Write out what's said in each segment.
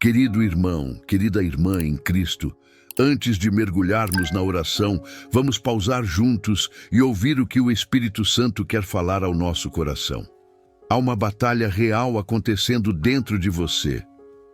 Querido irmão, querida irmã em Cristo, antes de mergulharmos na oração, vamos pausar juntos e ouvir o que o Espírito Santo quer falar ao nosso coração. Há uma batalha real acontecendo dentro de você.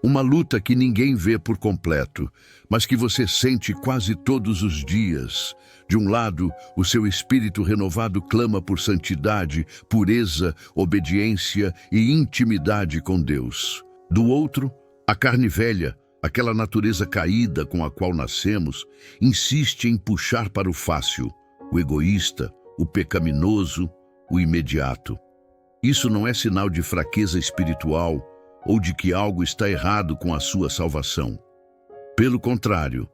Uma luta que ninguém vê por completo, mas que você sente quase todos os dias. De um lado, o seu espírito renovado clama por santidade, pureza, obediência e intimidade com Deus. Do outro, a carne velha, aquela natureza caída com a qual nascemos, insiste em puxar para o fácil, o egoísta, o pecaminoso, o imediato. Isso não é sinal de fraqueza espiritual ou de que algo está errado com a sua salvação. Pelo contrário,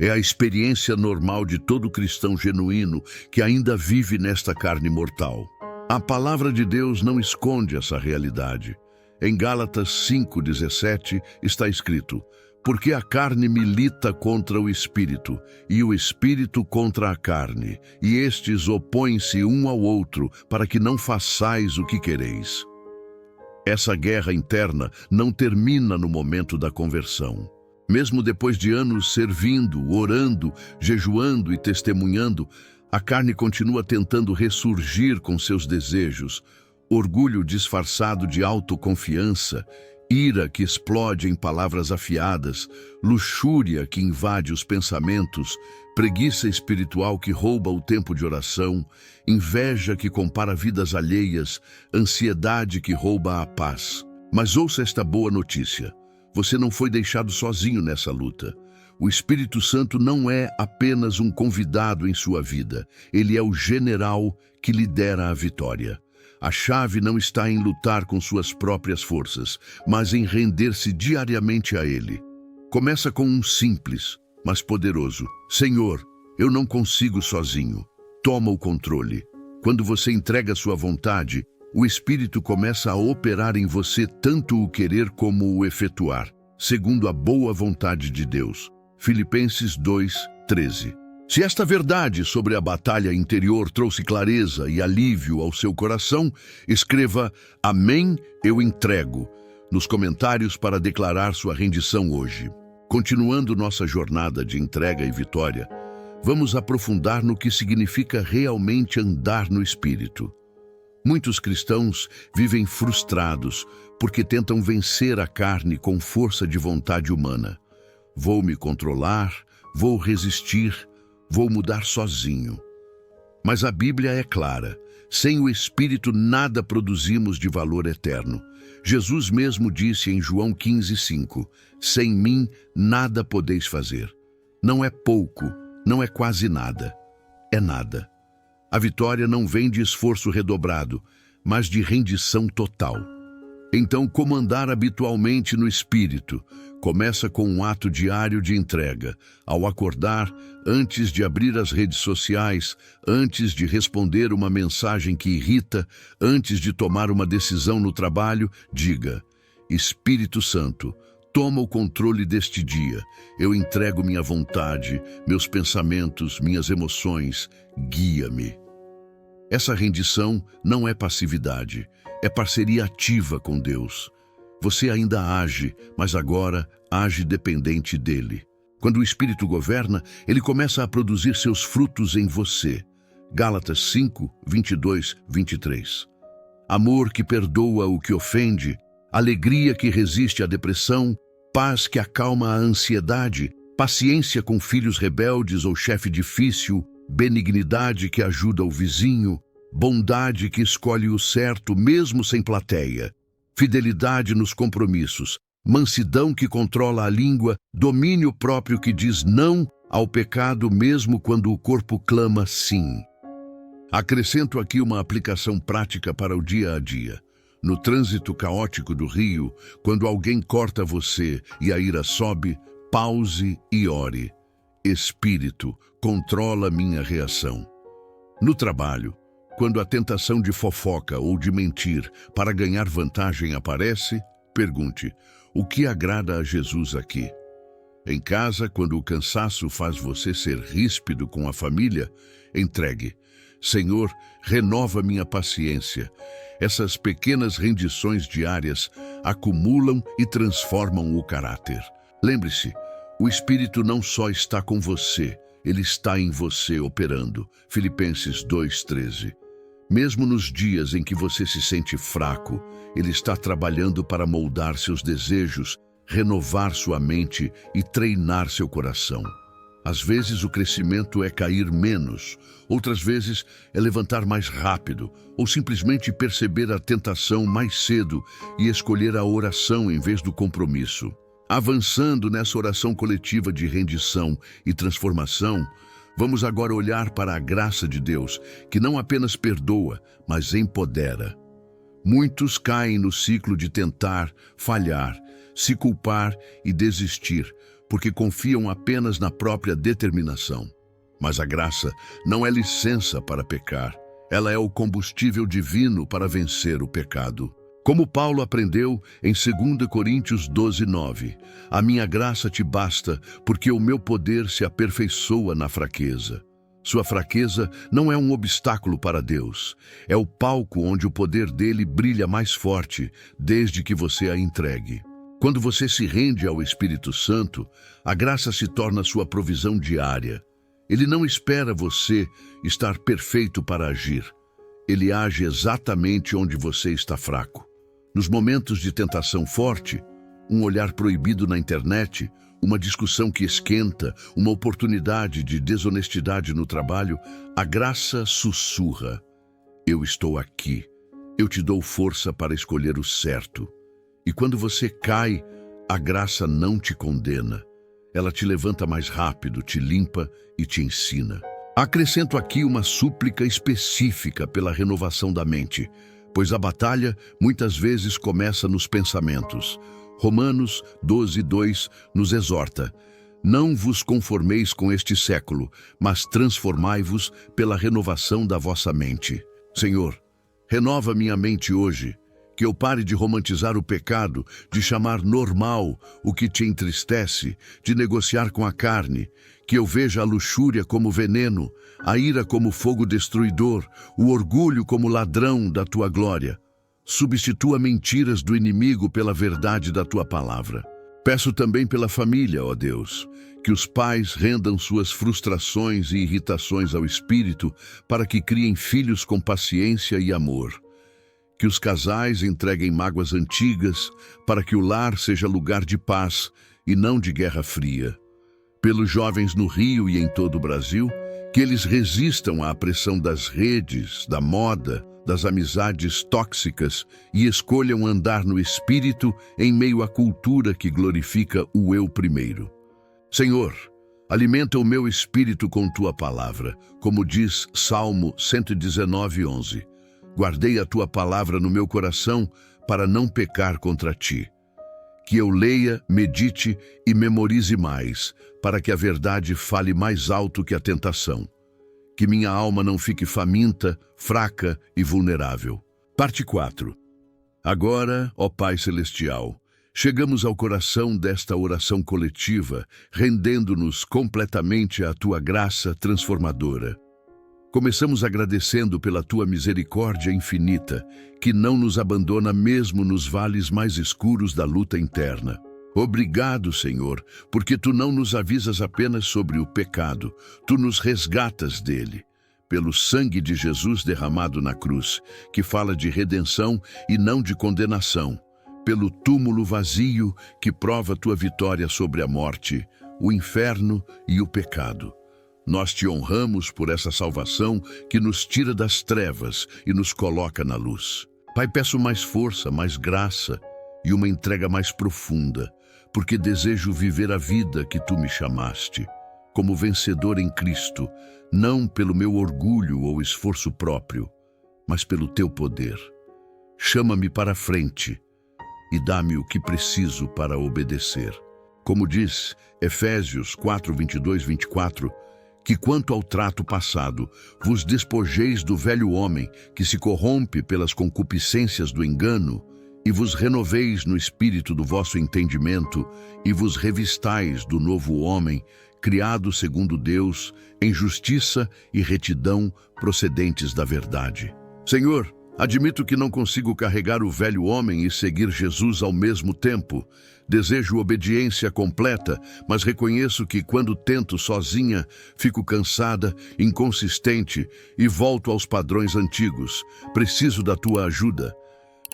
é a experiência normal de todo cristão genuíno que ainda vive nesta carne mortal. A palavra de Deus não esconde essa realidade. Em Gálatas 5:17 está escrito: porque a carne milita contra o espírito, e o espírito contra a carne, e estes opõem-se um ao outro, para que não façais o que quereis. Essa guerra interna não termina no momento da conversão. Mesmo depois de anos servindo, orando, jejuando e testemunhando, a carne continua tentando ressurgir com seus desejos, orgulho disfarçado de autoconfiança, ira que explode em palavras afiadas, luxúria que invade os pensamentos, preguiça espiritual que rouba o tempo de oração, inveja que compara vidas alheias, ansiedade que rouba a paz. Mas ouça esta boa notícia: você não foi deixado sozinho nessa luta. O Espírito Santo não é apenas um convidado em sua vida, ele é o general que lidera a vitória. A chave não está em lutar com suas próprias forças, mas em render-se diariamente a Ele. Começa com um simples, mas poderoso: Senhor, eu não consigo sozinho. Toma o controle. Quando você entrega sua vontade, o Espírito começa a operar em você tanto o querer como o efetuar, segundo a boa vontade de Deus. Filipenses 2:13. Se esta verdade sobre a batalha interior trouxe clareza e alívio ao seu coração, escreva "Amém, eu entrego" nos comentários para declarar sua rendição hoje. Continuando nossa jornada de entrega e vitória, vamos aprofundar no que significa realmente andar no Espírito. Muitos cristãos vivem frustrados porque tentam vencer a carne com força de vontade humana. Vou me controlar, vou resistir, vou mudar sozinho. Mas a Bíblia é clara: sem o Espírito nada produzimos de valor eterno. Jesus mesmo disse em João 15:5, sem mim nada podeis fazer. Não é pouco, não é quase nada, é nada. A vitória não vem de esforço redobrado, mas de rendição total. Então, como andar habitualmente no Espírito? Começa com um ato diário de entrega. Ao acordar, antes de abrir as redes sociais, antes de responder uma mensagem que irrita, antes de tomar uma decisão no trabalho, diga: Espírito Santo, toma o controle deste dia. Eu entrego minha vontade, meus pensamentos, minhas emoções. Guia-me. Essa rendição não é passividade, é parceria ativa com Deus. Você ainda age, mas agora age dependente dele. Quando o Espírito governa, ele começa a produzir seus frutos em você. Gálatas 5:22-23. Amor que perdoa o que ofende, alegria que resiste à depressão, paz que acalma a ansiedade, paciência com filhos rebeldes ou chefe difícil, benignidade que ajuda o vizinho, bondade que escolhe o certo mesmo sem plateia, fidelidade nos compromissos, mansidão que controla a língua, domínio próprio que diz não ao pecado mesmo quando o corpo clama sim. Acrescento aqui uma aplicação prática para o dia a dia. No trânsito caótico do Rio, quando alguém corta você e a ira sobe, pause e ore. Espírito, controla minha reação. No trabalho, quando a tentação de fofoca ou de mentir para ganhar vantagem aparece, pergunte: o que agrada a Jesus aqui? Em casa, quando o cansaço faz você ser ríspido com a família, entregue: Senhor, renova minha paciência. Essas pequenas rendições diárias acumulam e transformam o caráter. Lembre-se, o Espírito não só está com você, ele está em você operando. Filipenses 2:13. Mesmo nos dias em que você se sente fraco, ele está trabalhando para moldar seus desejos, renovar sua mente e treinar seu coração. Às vezes o crescimento é cair menos, outras vezes é levantar mais rápido, ou simplesmente perceber a tentação mais cedo e escolher a oração em vez do compromisso. Avançando nessa oração coletiva de rendição e transformação, vamos agora olhar para a graça de Deus, que não apenas perdoa, mas empodera. Muitos caem no ciclo de tentar, falhar, se culpar e desistir, porque confiam apenas na própria determinação. Mas a graça não é licença para pecar, ela é o combustível divino para vencer o pecado. Como Paulo aprendeu em 2 Coríntios 12:9, a minha graça te basta, porque o meu poder se aperfeiçoa na fraqueza. Sua fraqueza não é um obstáculo para Deus, é o palco onde o poder dele brilha mais forte, desde que você a entregue. Quando você se rende ao Espírito Santo, a graça se torna sua provisão diária. Ele não espera você estar perfeito para agir. Ele age exatamente onde você está fraco. Nos momentos de tentação forte, um olhar proibido na internet, uma discussão que esquenta, uma oportunidade de desonestidade no trabalho, a graça sussurra: eu estou aqui, eu te dou força para escolher o certo. E quando você cai, a graça não te condena. Ela te levanta mais rápido, te limpa e te ensina. Acrescento aqui uma súplica específica pela renovação da mente, pois a batalha muitas vezes começa nos pensamentos. Romanos 12:2 nos exorta: não vos conformeis com este século, mas transformai-vos pela renovação da vossa mente. Senhor, renova minha mente hoje, que eu pare de romantizar o pecado, de chamar normal o que te entristece, de negociar com a carne, que eu veja a luxúria como veneno, a ira como fogo destruidor, o orgulho como ladrão da tua glória. Substitua mentiras do inimigo pela verdade da tua palavra. Peço também pela família, ó Deus, que os pais rendam suas frustrações e irritações ao Espírito para que criem filhos com paciência e amor. Que os casais entreguem mágoas antigas para que o lar seja lugar de paz e não de guerra fria. Pelos jovens no Rio e em todo o Brasil, que eles resistam à pressão das redes, da moda, das amizades tóxicas e escolham andar no Espírito em meio à cultura que glorifica o eu primeiro. Senhor, alimenta o meu espírito com tua palavra, como diz Salmo 119:11. Guardei a tua palavra no meu coração para não pecar contra ti. Que eu leia, medite e memorize mais, para que a verdade fale mais alto que a tentação. Que minha alma não fique faminta, fraca e vulnerável. Parte 4. Agora, ó Pai Celestial, chegamos ao coração desta oração coletiva, rendendo-nos completamente à tua graça transformadora. Começamos agradecendo pela tua misericórdia infinita, que não nos abandona mesmo nos vales mais escuros da luta interna. Obrigado, Senhor, porque tu não nos avisas apenas sobre o pecado, tu nos resgatas dele. Pelo sangue de Jesus derramado na cruz, que fala de redenção e não de condenação. Pelo túmulo vazio, que prova tua vitória sobre a morte, o inferno e o pecado. Nós te honramos por essa salvação que nos tira das trevas e nos coloca na luz. Pai, peço mais força, mais graça e uma entrega mais profunda, porque desejo viver a vida que tu me chamaste, como vencedor em Cristo, não pelo meu orgulho ou esforço próprio, mas pelo teu poder. Chama-me para a frente e dá-me o que preciso para obedecer. Como diz Efésios 4:22-24, que quanto ao trato passado, vos despojeis do velho homem que se corrompe pelas concupiscências do engano, e vos renoveis no espírito do vosso entendimento, e vos revistais do novo homem, criado segundo Deus, em justiça e retidão procedentes da verdade. Senhor, Admito que não consigo carregar o velho homem e seguir Jesus ao mesmo tempo. Desejo obediência completa, mas reconheço que quando tento sozinha, fico cansada, inconsistente e volto aos padrões antigos. Preciso da tua ajuda.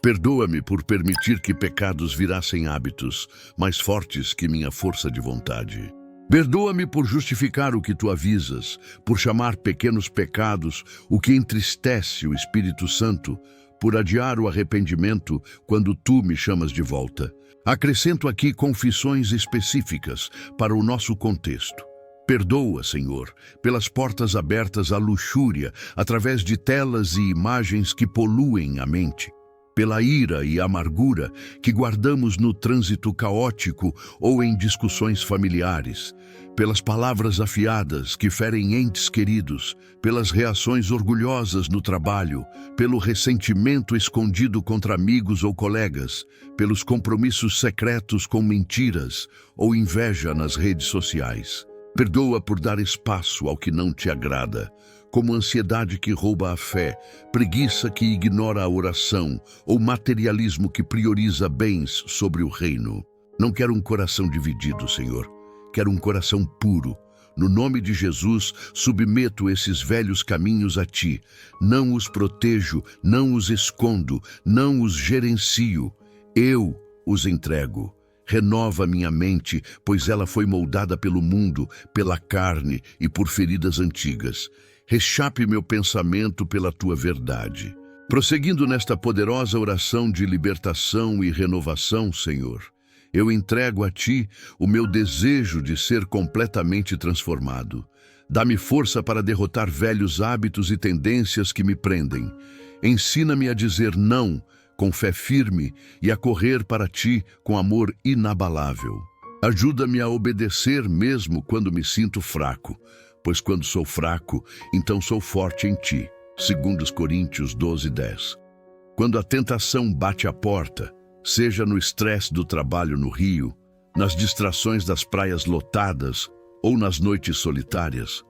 Perdoa-me por permitir que pecados virassem hábitos, mais fortes que minha força de vontade. Perdoa-me por justificar o que tu avisas, por chamar pequenos pecados o que entristece o Espírito Santo, por adiar o arrependimento quando tu me chamas de volta. Acrescento aqui confissões específicas para o nosso contexto. Perdoa, Senhor, pelas portas abertas à luxúria, através de telas e imagens que poluem a mente. Pela ira e amargura que guardamos no trânsito caótico ou em discussões familiares, pelas palavras afiadas que ferem entes queridos, pelas reações orgulhosas no trabalho, pelo ressentimento escondido contra amigos ou colegas, pelos compromissos secretos com mentiras ou inveja nas redes sociais. Perdoa por dar espaço ao que não te agrada, como ansiedade que rouba a fé, preguiça que ignora a oração ou materialismo que prioriza bens sobre o reino. Não quero um coração dividido, Senhor. Quero um coração puro. No nome de Jesus, submeto esses velhos caminhos a Ti. Não os protejo, não os escondo, não os gerencio. Eu os entrego. Renova minha mente, pois ela foi moldada pelo mundo, pela carne e por feridas antigas. Rechape meu pensamento pela Tua verdade. Prosseguindo nesta poderosa oração de libertação e renovação, Senhor, eu entrego a Ti o meu desejo de ser completamente transformado. Dá-me força para derrotar velhos hábitos e tendências que me prendem. Ensina-me a dizer não com fé firme e a correr para Ti com amor inabalável. Ajuda-me a obedecer mesmo quando me sinto fraco, pois quando sou fraco, então sou forte em Ti. 2 Coríntios 12:10. Quando a tentação bate à porta, seja no estresse do trabalho no Rio, nas distrações das praias lotadas ou nas noites solitárias,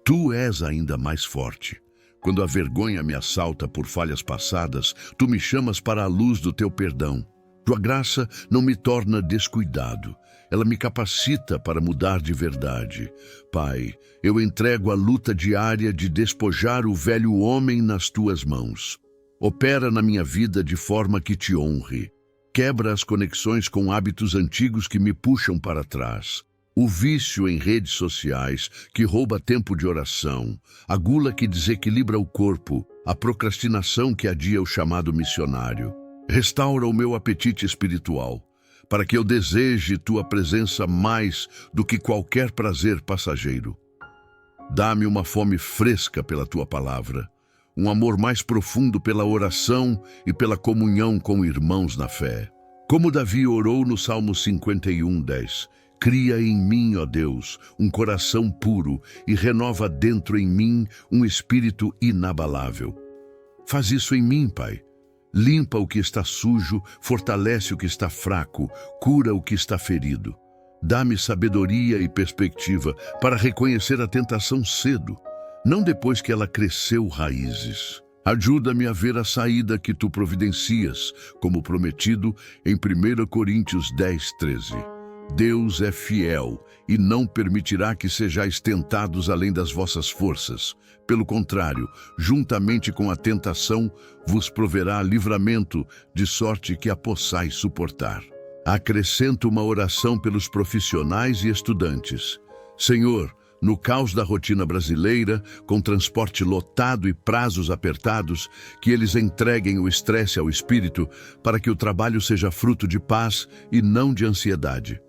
Tu és ainda mais forte. Quando a vergonha me assalta por falhas passadas, Tu me chamas para a luz do Teu perdão. Tua graça não me torna descuidado. Ela me capacita para mudar de verdade. Pai, eu entrego a luta diária de despojar o velho homem nas Tuas mãos. Opera na minha vida de forma que Te honre. Quebra as conexões com hábitos antigos que me puxam para trás. O vício em redes sociais que rouba tempo de oração, a gula que desequilibra o corpo, a procrastinação que adia o chamado missionário. Restaura o meu apetite espiritual, para que eu deseje Tua presença mais do que qualquer prazer passageiro. Dá-me uma fome fresca pela Tua palavra, um amor mais profundo pela oração e pela comunhão com irmãos na fé. Como Davi orou no Salmo 51:10, cria em mim, ó Deus, um coração puro e renova dentro em mim um espírito inabalável. Faz isso em mim, Pai. Limpa o que está sujo, fortalece o que está fraco, cura o que está ferido. Dá-me sabedoria e perspectiva para reconhecer a tentação cedo, não depois que ela cresceu raízes. Ajuda-me a ver a saída que Tu providencias, como prometido em 1 Coríntios 10:13. Deus é fiel e não permitirá que sejais tentados além das vossas forças. Pelo contrário, juntamente com a tentação, vos proverá livramento, de sorte que a possais suportar. Acrescento uma oração pelos profissionais e estudantes. Senhor, no caos da rotina brasileira, com transporte lotado e prazos apertados, que eles entreguem o estresse ao espírito para que o trabalho seja fruto de paz e não de ansiedade.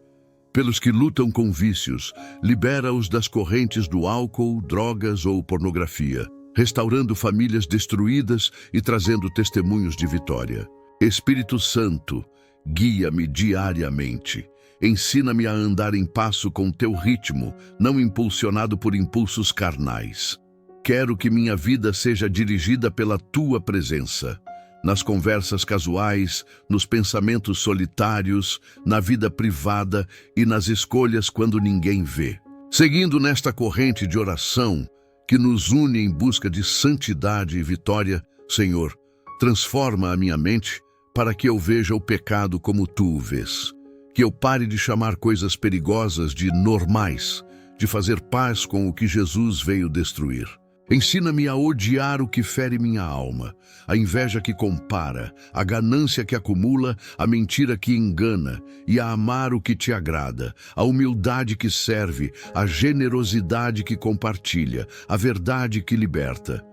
Pelos que lutam com vícios, libera-os das correntes do álcool, drogas ou pornografia, restaurando famílias destruídas e trazendo testemunhos de vitória. Espírito Santo, guia-me diariamente. Ensina-me a andar em passo com Teu ritmo, não impulsionado por impulsos carnais. Quero que minha vida seja dirigida pela Tua presença. Nas conversas casuais, nos pensamentos solitários, na vida privada e nas escolhas quando ninguém vê. Seguindo nesta corrente de oração que nos une em busca de santidade e vitória, Senhor, Transforma a minha mente para que eu veja o pecado como tu o vês. Que eu pare de chamar coisas perigosas de normais, de fazer paz com o que Jesus veio destruir. Ensina-me a odiar o que fere minha alma, a inveja que compara, a ganância que acumula, a mentira que engana, e a amar o que te agrada, a humildade que serve, a generosidade que compartilha, a verdade que liberta.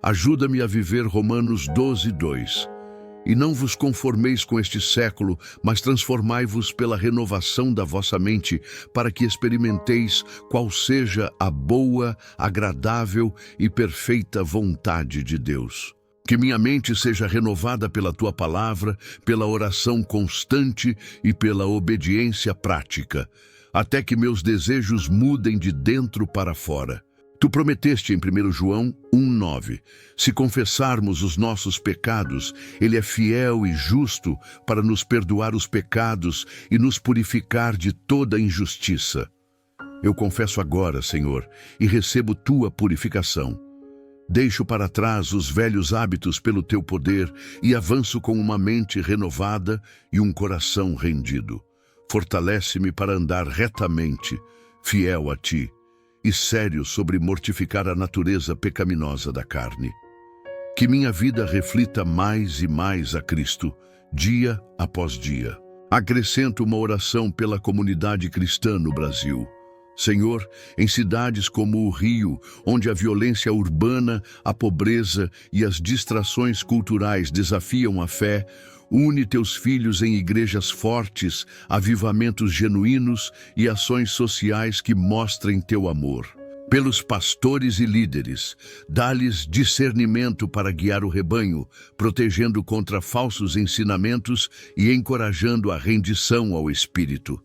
Ajuda-me a viver Romanos 12:2. E não vos conformeis com este século, mas transformai-vos pela renovação da vossa mente, para que experimenteis qual seja a boa, agradável e perfeita vontade de Deus. Que minha mente seja renovada pela tua palavra, pela oração constante e pela obediência prática, até que meus desejos mudem de dentro para fora. Tu prometeste em 1 João 1:9, se confessarmos os nossos pecados, Ele é fiel e justo para nos perdoar os pecados e nos purificar de toda injustiça. Eu confesso agora, Senhor, e recebo Tua purificação. Deixo para trás os velhos hábitos pelo Teu poder e avanço com uma mente renovada e um coração rendido. Fortalece-me para andar retamente, fiel a Ti, e sério sobre mortificar a natureza pecaminosa da carne. Que minha vida reflita mais e mais a Cristo, dia após dia. Acrescento uma oração pela comunidade cristã no Brasil. Senhor, em cidades como o Rio, onde a violência urbana, a pobreza e as distrações culturais desafiam a fé, une teus filhos em igrejas fortes, avivamentos genuínos e ações sociais que mostrem teu amor. Pelos pastores e líderes, dá-lhes discernimento para guiar o rebanho, protegendo contra falsos ensinamentos e encorajando a rendição ao Espírito.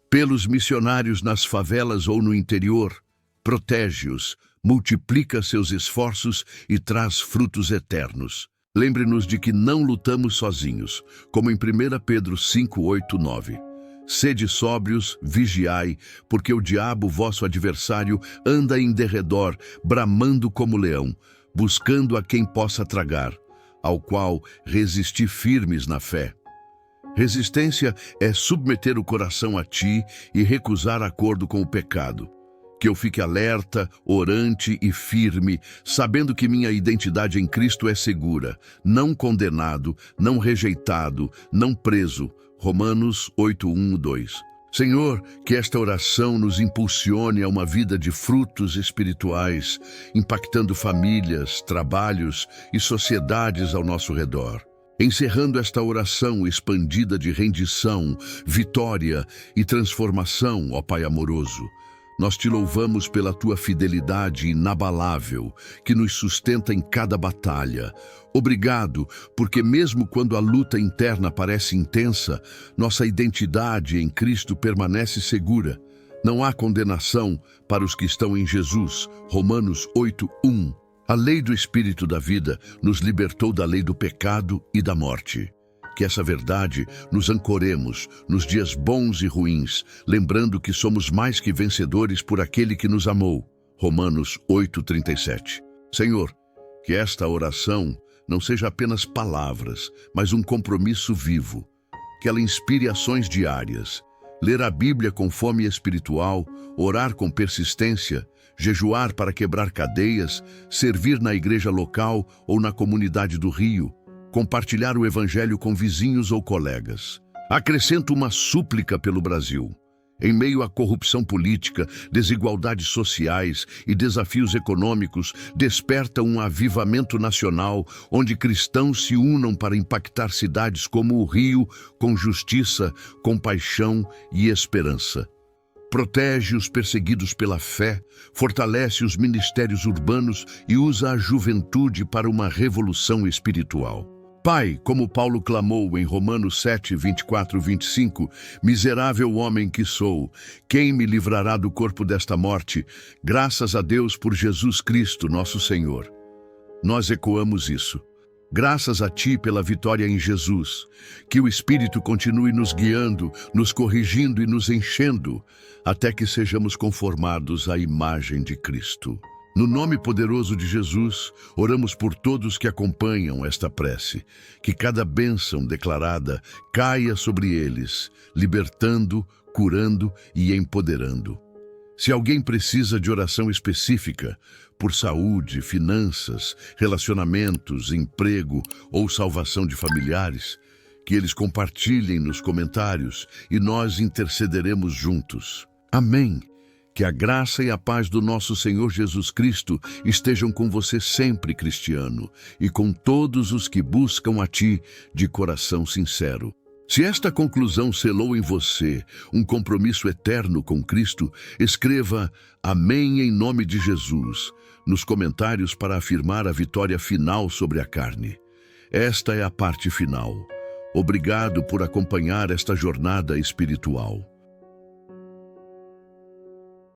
Pelos missionários nas favelas ou no interior, protege-os, multiplica seus esforços e traz frutos eternos. Lembre-nos de que não lutamos sozinhos, como em 1 Pedro 5:8-9. Sede sóbrios, vigiai, porque o diabo, vosso adversário, anda em derredor, bramando como leão, buscando a quem possa tragar, ao qual resisti firmes na fé. Resistência é submeter o coração a ti e recusar acordo com o pecado. Que eu fique alerta, orante e firme, sabendo que minha identidade em Cristo é segura, não condenado, não rejeitado, não preso. Romanos 8:1-2. Senhor, que esta oração nos impulsione a uma vida de frutos espirituais, impactando famílias, trabalhos e sociedades ao nosso redor. Encerrando esta oração expandida de rendição, vitória e transformação, ó Pai amoroso, nós te louvamos pela tua fidelidade inabalável, que nos sustenta em cada batalha. Obrigado, porque mesmo quando a luta interna parece intensa, nossa identidade em Cristo permanece segura. Não há condenação para os que estão em Jesus. Romanos 8:1. A lei do Espírito da vida nos libertou da lei do pecado e da morte. Que essa verdade nos ancoremos nos dias bons e ruins, lembrando que somos mais que vencedores por aquele que nos amou. Romanos 8:37. Senhor, que esta oração não seja apenas palavras, mas um compromisso vivo. Que ela inspire ações diárias. Ler a Bíblia com fome espiritual, orar com persistência, jejuar para quebrar cadeias, servir na igreja local ou na comunidade do Rio, compartilhar o Evangelho com vizinhos ou colegas. Acrescento uma súplica pelo Brasil. Em meio à corrupção política, desigualdades sociais e desafios econômicos, desperta um avivamento nacional onde cristãos se unam para impactar cidades como o Rio com justiça, compaixão e esperança. Protege os perseguidos pela fé, fortalece os ministérios urbanos e usa a juventude para uma revolução espiritual. Pai, como Paulo clamou em Romanos 7:24-25, miserável homem que sou, quem me livrará do corpo desta morte? Graças a Deus por Jesus Cristo, nosso Senhor. Nós ecoamos isso. Graças a Ti pela vitória em Jesus. Que o Espírito continue nos guiando, nos corrigindo e nos enchendo, até que sejamos conformados à imagem de Cristo. No nome poderoso de Jesus, oramos por todos que acompanham esta prece, que cada bênção declarada caia sobre eles, libertando, curando e empoderando. Se alguém precisa de oração específica, por saúde, finanças, relacionamentos, emprego ou salvação de familiares, que eles compartilhem nos comentários e nós intercederemos juntos. Amém. Que a graça e a paz do nosso Senhor Jesus Cristo estejam com você sempre, cristiano, e com todos os que buscam a Ti de coração sincero. Se esta conclusão selou em você um compromisso eterno com Cristo, escreva Amém em nome de Jesus nos comentários para afirmar a vitória final sobre a carne. Esta é a parte final. Obrigado por acompanhar esta jornada espiritual.